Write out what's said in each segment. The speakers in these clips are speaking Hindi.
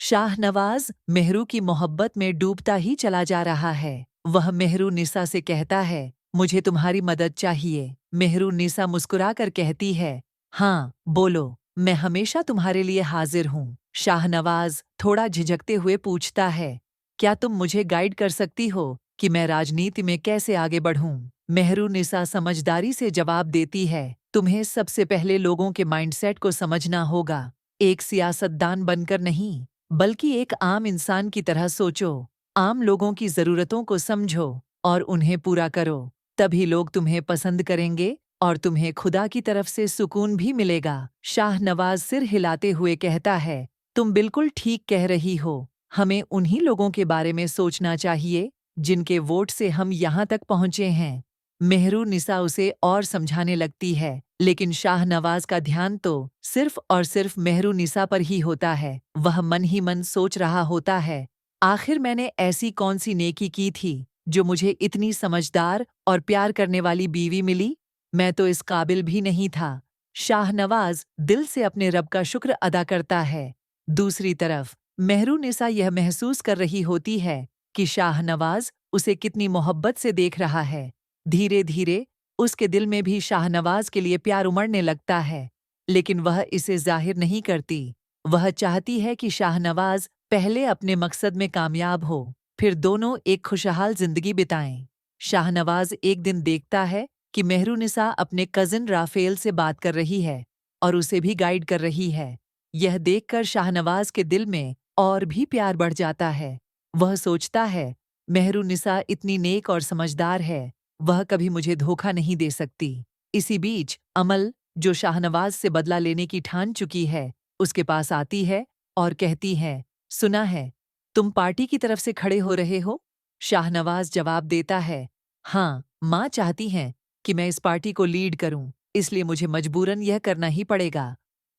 शाहनवाज मेहरू की मोहब्बत में डूबता ही चला जा रहा है। वह मेहरू निसा से कहता है, मुझे तुम्हारी मदद चाहिए। मेहरू निसा मुस्कुराकर कहती है, हाँ बोलो, मैं हमेशा तुम्हारे लिए हाजिर हूँ। शाहनवाज थोड़ा झिझकते हुए पूछता है, क्या तुम मुझे गाइड कर सकती हो कि मैं राजनीति में कैसे आगे बढ़ूं? मेहरू निसा समझदारी से जवाब देती है, तुम्हें सबसे पहले लोगों के माइंडसेट को समझना होगा। एक सियासतदान बनकर नहीं, बल्कि एक आम इंसान की तरह सोचो। आम लोगों की ज़रूरतों को समझो और उन्हें पूरा करो। तभी लोग तुम्हें पसंद करेंगे और तुम्हें खुदा की तरफ से सुकून भी मिलेगा। शाहनवाज सिर हिलाते हुए कहता है, तुम बिल्कुल ठीक कह रही हो। हमें उन्हीं लोगों के बारे में सोचना चाहिए जिनके वोट से हम यहाँ तक पहुँचे हैं। मेहरू निसा उसे और समझाने लगती है, लेकिन शाहनवाज का ध्यान तो सिर्फ और सिर्फ मेहरू निसा पर ही होता है। वह मन ही मन सोच रहा होता है, आखिर मैंने ऐसी कौन सी नेकी की थी जो मुझे इतनी समझदार और प्यार करने वाली बीवी मिली? मैं तो इस काबिल भी नहीं था। शाहनवाज दिल से अपने रब का शुक्र अदा करता है। दूसरी तरफ मेहरू निसा यह महसूस कर रही होती है कि शाहनवाज उसे कितनी मोहब्बत से देख रहा है। धीरे धीरे उसके दिल में भी शाहनवाज के लिए प्यार उमड़ने लगता है, लेकिन वह इसे जाहिर नहीं करती। वह चाहती है कि शाहनवाज पहले अपने मकसद में कामयाब हो, फिर दोनों एक खुशहाल जिंदगी बिताएं। शाहनवाज एक दिन देखता है कि मेहरुनिसा अपने कजिन राफेल से बात कर रही है और उसे भी गाइड कर रही है। यह देखकर शाहनवाज के दिल में और भी प्यार बढ़ जाता है। वह सोचता है, मेहरुनिसा इतनी नेक और समझदार है, वह कभी मुझे धोखा नहीं दे सकती। इसी बीच अमल, जो शाहनवाज से बदला लेने की ठान चुकी है, उसके पास आती है और कहती है, सुना है तुम पार्टी की तरफ से खड़े हो रहे हो? शाहनवाज जवाब देता है, हाँ, माँ चाहती हैं कि मैं इस पार्टी को लीड करूं, इसलिए मुझे मजबूरन यह करना ही पड़ेगा।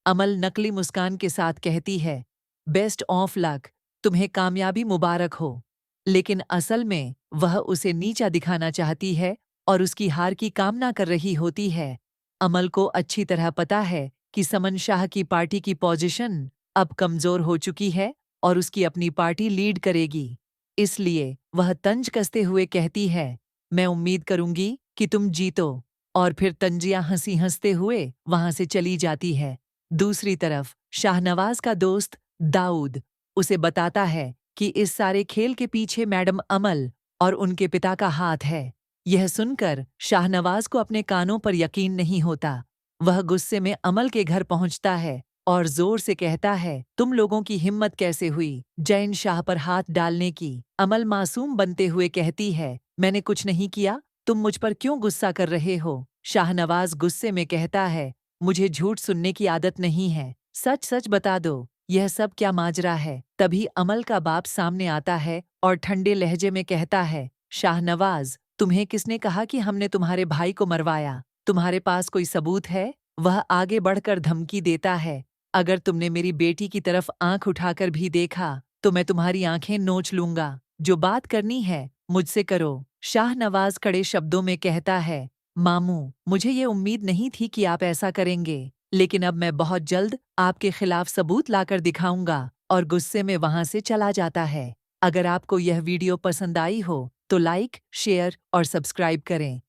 अमल नकली मुस्कान के साथ कहती है, बेस्ट ऑफ लक, तुम्हें कामयाबी मुबारक हो। लेकिन असल में वह उसे नीचा दिखाना चाहती है और उसकी हार की कामना कर रही होती है। अमल को अच्छी तरह पता है कि समन शाह की पार्टी की पोजीशन अब कमजोर हो चुकी है और उसकी अपनी पार्टी लीड करेगी। इसलिए वह तंज कसते हुए कहती है, मैं उम्मीद करूंगी कि तुम जीतो। और फिर तंजिया हंसी हंसते हुए वहां से चली जाती है। दूसरी तरफ शाहनवाज का दोस्त दाऊद उसे बताता है कि इस सारे खेल के पीछे मैडम अमल और उनके पिता का हाथ है। यह सुनकर शाहनवाज को अपने कानों पर यकीन नहीं होता। वह गुस्से में अमल के घर पहुंचता है और जोर से कहता है, तुम लोगों की हिम्मत कैसे हुई जैन शाह पर हाथ डालने की? अमल मासूम बनते हुए कहती है, मैंने कुछ नहीं किया, तुम मुझ पर क्यों गुस्सा कर रहे हो? शाहनवाज गुस्से में कहता है, मुझे झूठ सुनने की आदत नहीं है, सच सच बता दो, यह सब क्या माजरा है? तभी अमल का बाप सामने आता है और ठंडे लहजे में कहता है, शाहनवाज, तुम्हें किसने कहा कि हमने तुम्हारे भाई को मरवाया? तुम्हारे पास कोई सबूत है? वह आगे बढ़कर धमकी देता है, अगर तुमने मेरी बेटी की तरफ आंख उठाकर भी देखा तो मैं तुम्हारी आंखें नोच लूंगा। जो बात करनी है मुझसे करो। शाहनवाज कड़े शब्दों में कहता है, मामू, मुझे ये उम्मीद नहीं थी कि आप ऐसा करेंगे, लेकिन अब मैं बहुत जल्द आपके खिलाफ सबूत लाकर दिखाऊंगा। और गुस्से में वहां से चला जाता है। अगर आपको यह वीडियो पसंद आई हो तो लाइक, शेयर और सब्सक्राइब करें।